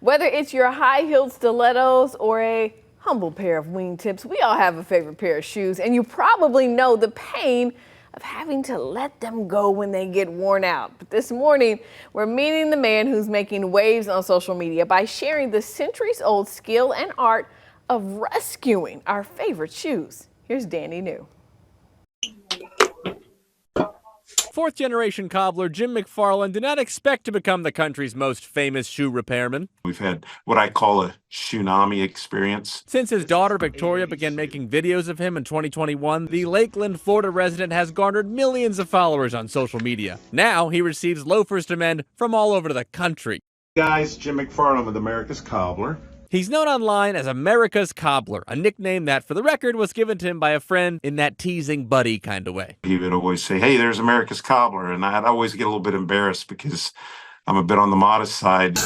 Whether it's your high-heeled stilettos or a humble pair of wingtips, we all have a favorite pair of shoes, and you probably know the pain of having to let them go when they get worn out. But this morning, we're meeting the man who's making waves on social media by sharing the centuries-old skill and art of rescuing our favorite shoes. Here's Danny New. Fourth-generation cobbler Jim McFarland did not expect to become the country's most famous shoe repairman. We've had what I call a shoonami experience. Since his daughter Victoria began making videos of him in 2021, the Lakeland, Florida resident has garnered millions of followers on social media. Now he receives loafers to mend from all over the country. Guys, Jim McFarland with America's Cobbler. He's known online as America's Cobbler, a nickname that, for the record, was given to him by a friend in that teasing buddy kind of way. He would always say, "Hey, there's America's Cobbler," and I'd always get a little bit embarrassed because I'm a bit on the modest side.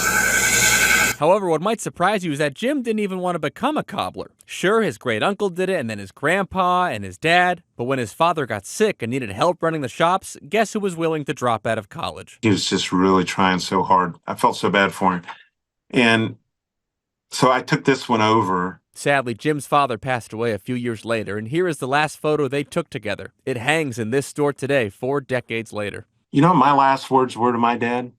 However, what might surprise you is that Jim didn't even want to become a cobbler. Sure, his great uncle did it, and then his grandpa and his dad. But when his father got sick and needed help running the shops, guess who was willing to drop out of college? He was just really trying so hard. I felt so bad for him. And so I took this one over. Sadly, Jim's father passed away a few years later, and here is the last photo they took together. It hangs in this store today, 4 decades later. You know, my last words were to my dad,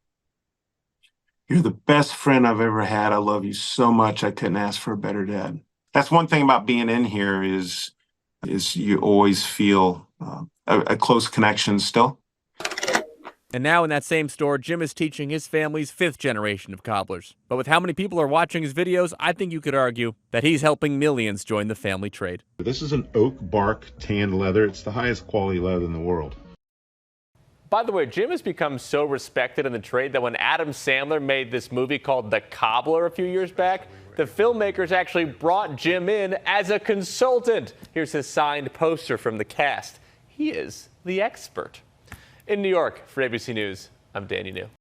"You're the best friend I've ever had. I love you so much. I couldn't ask for a better dad." That's one thing about being in here is you always feel a close connection still. And now in that same store, Jim is teaching his family's 5th generation of cobblers. But with how many people are watching his videos, I think you could argue that he's helping millions join the family trade. This is an oak bark tan leather. It's the highest quality leather in the world. By the way, Jim has become so respected in the trade that when Adam Sandler made this movie called The Cobbler a few years back, the filmmakers actually brought Jim in as a consultant. Here's his signed poster from the cast. He is the expert. In New York, for ABC News, I'm Danny New.